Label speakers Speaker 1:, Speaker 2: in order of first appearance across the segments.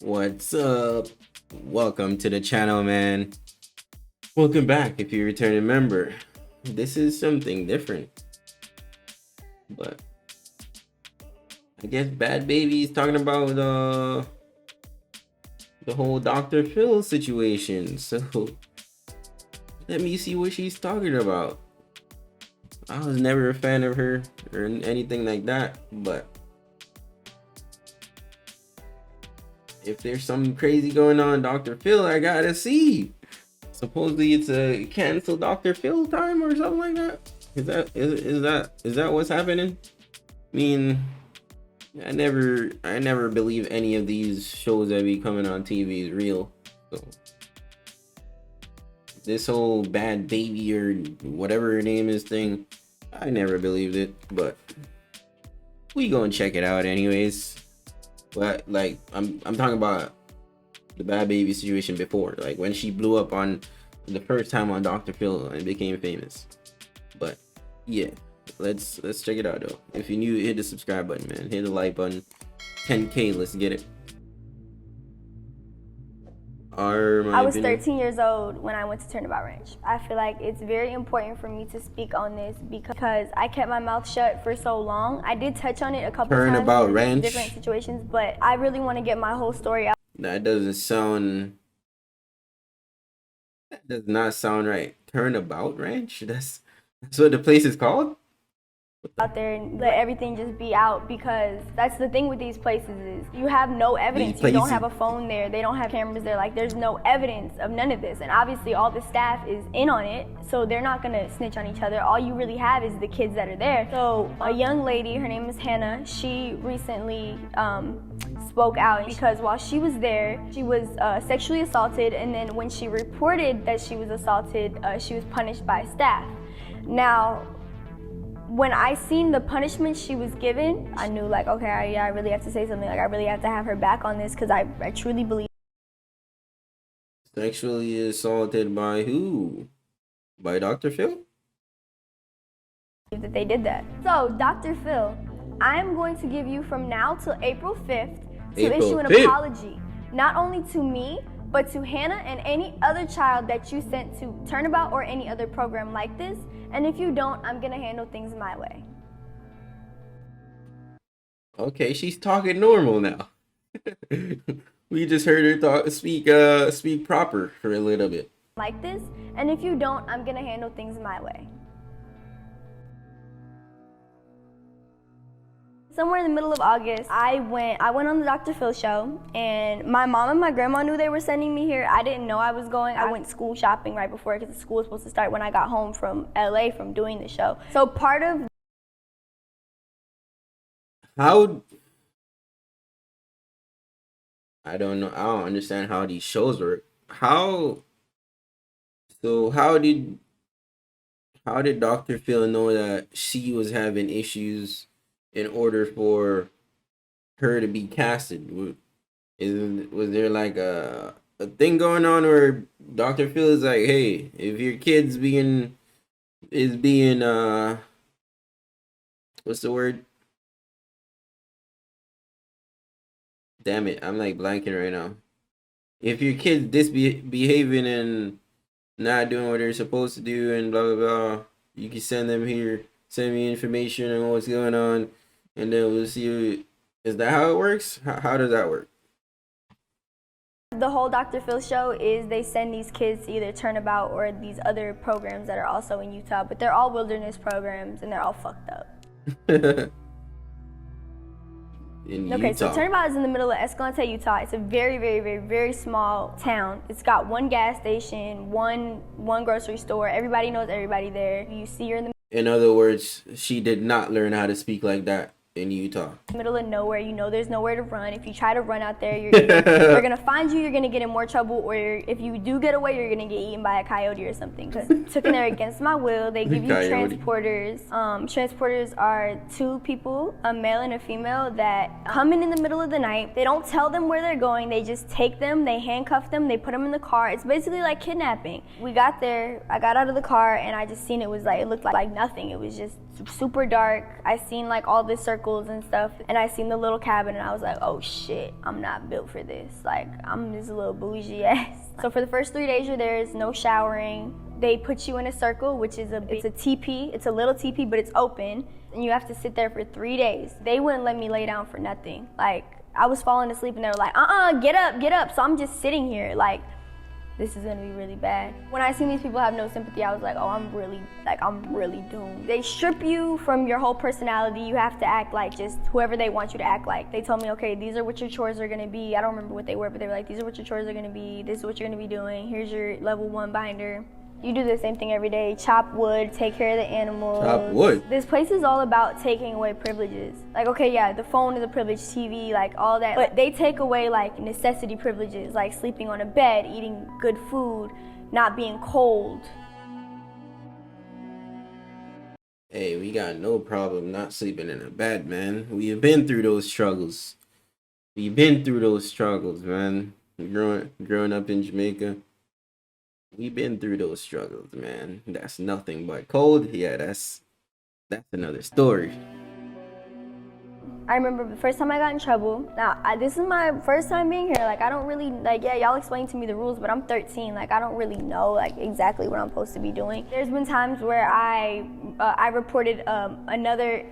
Speaker 1: What's up? Welcome to the channel, man. Welcome back if you're a returning member. This is something different, but I guess Bad Baby is talking about the whole Dr. Phil situation. So let me see what she's talking about. I was never a fan of her or anything like that, but if there's something crazy going on, Dr. Phil, I gotta see. Supposedly it's a cancel Dr. Phil time or something like that. Is that what's happening? I mean, I never believe any of these shows that be coming on TV is real. So this whole Bad Baby or whatever her name is thing, I never believed it, but we gonna check it out anyways. But like I'm talking about the Bad Baby situation before, like when she blew up on the first time on Dr. Phil and became famous. But yeah, let's check it out though. If you're new, hit the subscribe button, man. Hit the like button. 10K, let's get it.
Speaker 2: I was 13 years old when I went to Turnabout Ranch. I feel like it's very important for me to speak on this because I kept my mouth shut for so long. I did touch on it a couple times in different situations, but I really want to get my whole story out.
Speaker 1: That does not sound right. Turnabout Ranch? That's what the place is called?
Speaker 2: Out there and let everything just be out, because that's the thing with these places is you have no evidence. You don't have a phone there, they don't have cameras there, like there's no evidence of none of this, and obviously all the staff is in on it, so they're not gonna snitch on each other. All you really have is the kids that are there. So a young lady, her name is Hannah, she recently spoke out because while she was there, she was sexually assaulted, and then when she reported that she was assaulted, she was punished by staff. Now, when I seen the punishment she was given, I knew like, okay, I really have to say something. Like I really have to have her back on this because I truly believe.
Speaker 1: Sexually assaulted by who? By Dr. Phil?
Speaker 2: That they did that. So, Dr. Phil, I'm going to give you from now till April 5th to issue an apology, not only to me, but to Hannah and any other child that you sent to Turnabout or any other program like this. And if you don't, I'm gonna handle things my way.
Speaker 1: Okay, she's talking normal now. We just heard her speak proper for a little bit.
Speaker 2: Like this, and if you don't, I'm gonna handle things my way. Somewhere in the middle of August, I went on the Dr. Phil show, and my mom and my grandma knew they were sending me here. I didn't know I was going. I went school shopping right before because the school was supposed to start when I got home from LA from doing the show. So part of
Speaker 1: I don't know. I don't understand how these shows work. How did Dr. Phil know that she was having issues in order for her to be casted? Was there like a thing going on where Dr. Phil is like, hey, if your kid's being what's the word? Damn it, I'm like blanking right now. If your kid's misbehaving and not doing what they're supposed to do and blah blah blah, you can send them here, send me information on what's going on, and then we'll see. Is that how it works? How does that work?
Speaker 2: The whole Dr. Phil show is they send these kids to either Turnabout or these other programs that are also in Utah, but they're all wilderness programs and they're all fucked up. Okay, so Turnabout is in the middle of Escalante, Utah. It's a very, very, very, very small town. It's got one gas station, one grocery store. Everybody knows everybody there. You see her
Speaker 1: in other words, she did not learn how to speak like that in Utah.
Speaker 2: Middle of nowhere, you know there's nowhere to run. If you try to run out there, they're gonna find you, you're gonna get in more trouble, or if you do get away, you're gonna get eaten by a coyote or something. Because took in there against my will. They give you transporters. Transporters are two people, a male and a female, that come in the middle of the night. They don't tell them where they're going, they just take them, they handcuff them, they put them in the car. It's basically like kidnapping. We got there, I got out of the car, and I just seen it looked like nothing. It was just super dark. I seen like all this circle circles and stuff. And I seen the little cabin and I was like, oh shit, I'm not built for this. Like, I'm this little bougie ass. So for the first 3 days you're there, is no showering. They put you in a circle, which is it's a teepee. It's a little teepee, but it's open. And you have to sit there for 3 days. They wouldn't let me lay down for nothing. Like, I was falling asleep and they were like, get up, get up. So I'm just sitting here like, this is gonna be really bad. When I seen these people have no sympathy, I was like, oh, I'm really doomed. They strip you from your whole personality. You have to act like just whoever they want you to act like. They told me, okay, these are what your chores are gonna be. I don't remember what they were, but they were like, these are what your chores are gonna be. This is what you're gonna be doing. Here's your level 1 binder. You do the same thing every day. Chop wood, take care of the animals.
Speaker 1: Chop wood?
Speaker 2: This place is all about taking away privileges. Like, okay, yeah, the phone is a privilege, TV, like all that. But they take away like necessity privileges, like sleeping on a bed, eating good food, not being cold.
Speaker 1: Hey, we got no problem not sleeping in a bed, man. We have been through those struggles. We've been through those struggles, man. Growing up in Jamaica. We've been through those struggles, man. That's nothing but cold. Yeah, that's another story.
Speaker 2: I remember the first time I got in trouble. Now, this is my first time being here. Like, I don't really, like, yeah, y'all explained to me the rules, but I'm 13. Like, I don't really know, like, exactly what I'm supposed to be doing. There's been times where I reported another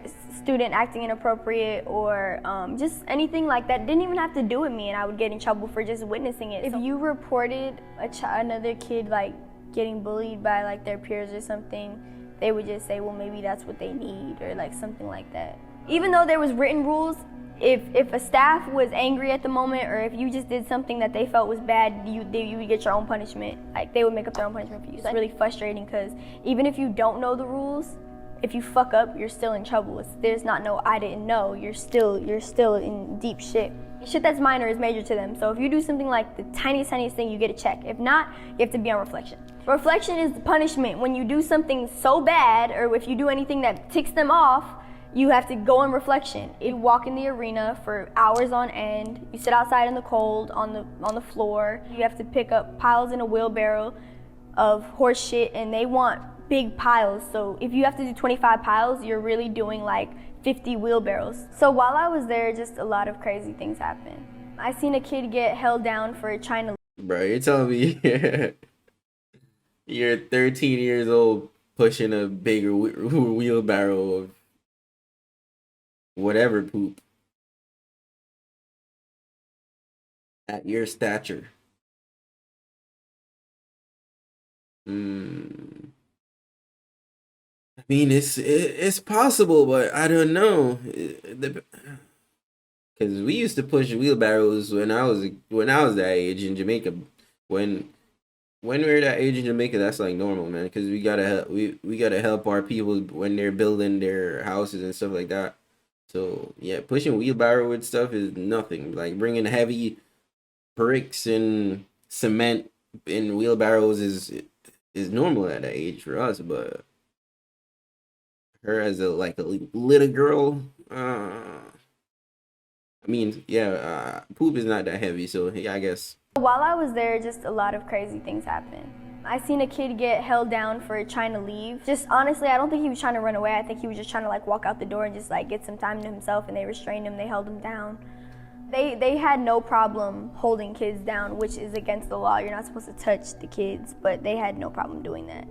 Speaker 2: student acting inappropriate or just anything like that. Didn't even have to do with me, and I would get in trouble for just witnessing it. If you reported another kid, like, getting bullied by, like, their peers or something, they would just say, well, maybe that's what they need or, like, something like that. Even though there was written rules, if a staff was angry at the moment or if you just did something that they felt was bad, you would get your own punishment. Like, they would make up their own punishment for you. So it's really frustrating because even if you don't know the rules, if you fuck up, you're still in trouble. There's not no I didn't know. You're still in deep shit. Shit that's minor is major to them. So if you do something like the tiniest thing, you get a check. If not, you have to be on reflection. Reflection is the punishment. When you do something so bad or if you do anything that ticks them off, you have to go in reflection. You walk in the arena for hours on end. You sit outside in the cold on the floor. You have to pick up piles in a wheelbarrow of horse shit, and they want big piles. So if you have to do 25 piles, you're really doing like 50 wheelbarrows. So while I was there, just a lot of crazy things happened. I seen a kid get held down for trying to...
Speaker 1: Bro, you're telling me you're 13 years old pushing a bigger wheelbarrow of whatever poop at your stature. I mean, it's possible, but I don't know. Because we used to push wheelbarrows when I was that age in Jamaica. When we were that age in Jamaica, that's like normal, man. Because we gotta help our people when they're building their houses and stuff like that. So yeah, pushing wheelbarrow with stuff is nothing. Like bringing heavy bricks and cement in wheelbarrows is normal at that age for us. But her as a little girl, I mean, yeah, poop is not that heavy. So yeah, I guess.
Speaker 2: While I was there, just a lot of crazy things happened. I seen a kid get held down for trying to leave. Just honestly, I don't think he was trying to run away. I think he was just trying to like walk out the door and just like get some time to himself, and they restrained him, they held him down. They had no problem holding kids down, which is against the law. You're not supposed to touch the kids, but they had no problem doing that.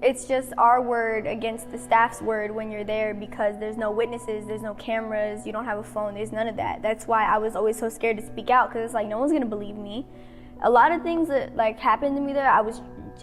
Speaker 2: It's just our word against the staff's word when you're there because there's no witnesses, there's no cameras, you don't have a phone, there's none of that. That's why I was always so scared to speak out because it's like no one's gonna believe me. A lot of things that like happened to me there,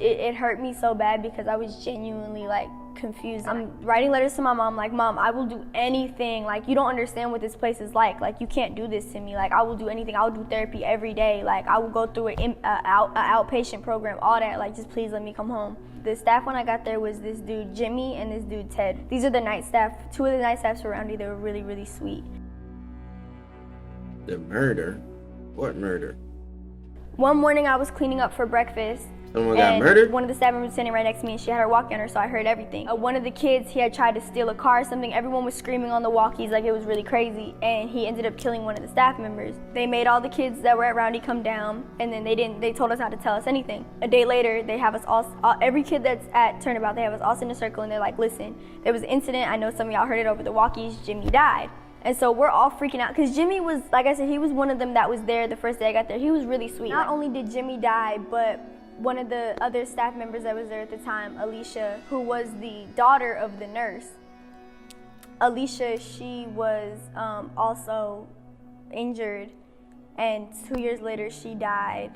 Speaker 2: it hurt me so bad because I was genuinely like confused. I'm writing letters to my mom like, Mom, I will do anything. Like, you don't understand what this place is like. Like, you can't do this to me. Like, I will do anything. I will do therapy every day. Like, I will go through an outpatient program, all that. Like, just please let me come home. The staff when I got there was this dude, Jimmy, and this dude, Ted. These are the night staff. 2 of the night staffs around me, they were really, really sweet.
Speaker 1: The murder? What murder?
Speaker 2: One morning I was cleaning up for breakfast.
Speaker 1: Someone got murdered?
Speaker 2: One of the staff members was sitting right next to me and she had her walkie on her, so I heard everything. One of the kids, he had tried to steal a car or something. Everyone was screaming on the walkies like it was really crazy, and he ended up killing one of the staff members. They made all the kids that were at Roundy come down, and then they told us not to tell us anything. A day later, they have us all, every kid that's at Turnabout, they have us all sit in a circle and they're like, listen, there was an incident, I know some of y'all heard it over the walkies, Jimmy died. And so we're all freaking out because Jimmy was, like I said, he was one of them that was there the first day I got there. He was really sweet. Not only did Jimmy die, but one of the other staff members that was there at the time, Alicia, who was the daughter of the nurse. Alicia, she was also injured, and 2 years later she died,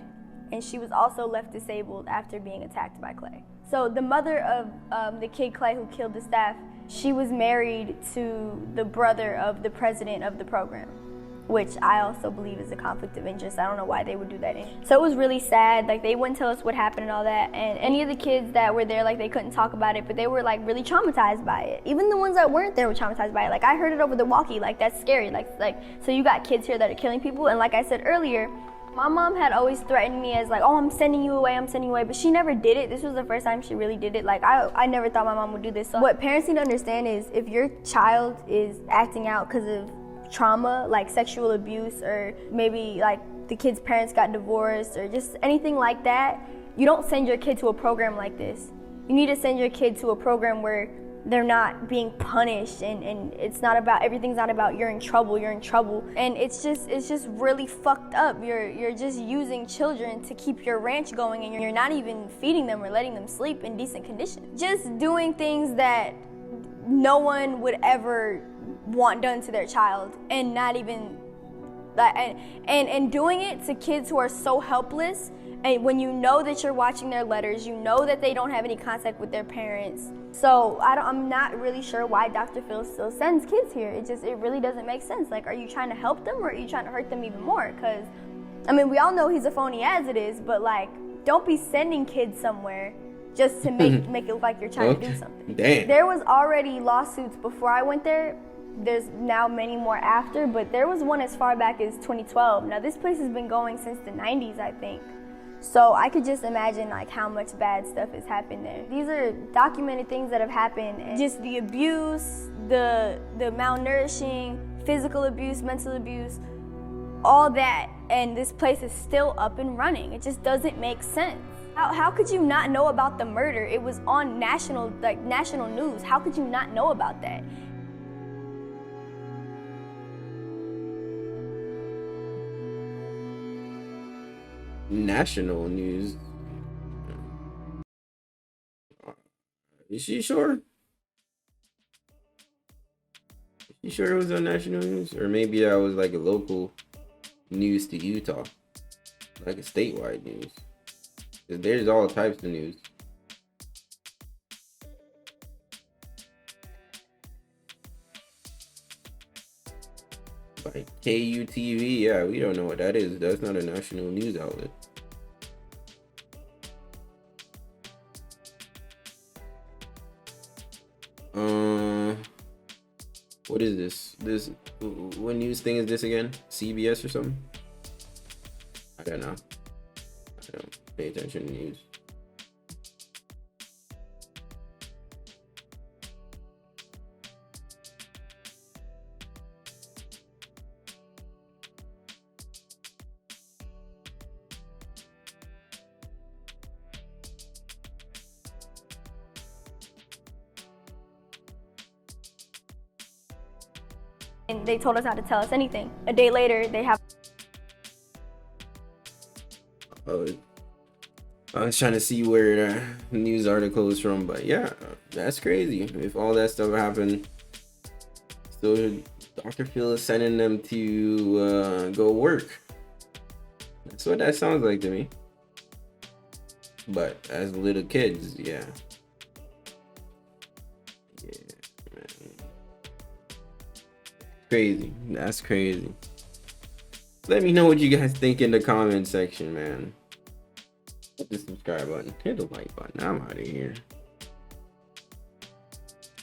Speaker 2: and she was also left disabled after being attacked by Clay. So the mother of the kid Clay who killed the staff, she was married to the brother of the president of the program, which I also believe is a conflict of interest. I don't know why they would do that. So it was really sad. Like, they wouldn't tell us what happened and all that. And any of the kids that were there, like, they couldn't talk about it, but they were like really traumatized by it. Even the ones that weren't there were traumatized by it. Like, I heard it over the walkie. Like, that's scary. Like so you got kids here that are killing people. And like I said earlier, my mom had always threatened me as like, oh, I'm sending you away, but she never did it. This was the first time she really did it. Like, I never thought my mom would do this. So what parents need to understand is if your child is acting out because of trauma, like sexual abuse, or maybe like the kid's parents got divorced, or just anything like that, you don't send your kid to a program like this. You need to send your kid to a program where they're not being punished, and it's not about, everything's not about you're in trouble, and it's just really fucked up. You're just using children to keep your ranch going, and you're not even feeding them or letting them sleep in decent conditions. Just doing things that no one would ever want done to their child, and not even that, and doing it to kids who are so helpless. And when you know that you're watching their letters, you know that they don't have any contact with their parents. So I'm not really sure why Dr. Phil still sends kids here. It really doesn't make sense. Like, are you trying to help them, or are you trying to hurt them even more? Because, I mean, we all know he's a phony as it is, but like, don't be sending kids somewhere just to make it look like you're trying to do something.
Speaker 1: Damn.
Speaker 2: There was already lawsuits before I went there. There's now many more after, but there was one as far back as 2012. Now, this place has been going since the 90s, I think. So I could just imagine like how much bad stuff has happened there. These are documented things that have happened, and just the abuse, the malnourishing, physical abuse, mental abuse, all that, and this place is still up and running. It just doesn't make sense. How could you not know about the murder? It was on national news. How could you not know about that?
Speaker 1: National news. Is she sure? Is she sure it was on national news? Or maybe that was like a local news to Utah, like a statewide news. 'Cause there's all types of news. Like KUTV, yeah, we don't know what that is. That's not a national news outlet. What is this? What news thing is this again? CBS or something? I don't know. I don't pay attention to news.
Speaker 2: And they told us not to tell us anything. A day later, they have.
Speaker 1: Oh, I was trying to see where the news article is from, but yeah, that's crazy. If all that stuff happened, so Dr. Phil is sending them to go work. That's what that sounds like to me. But as little kids, yeah. Crazy. That's crazy. Let me know what you guys think in the comment section, man. Hit the subscribe button. Hit the like button. I'm out of here.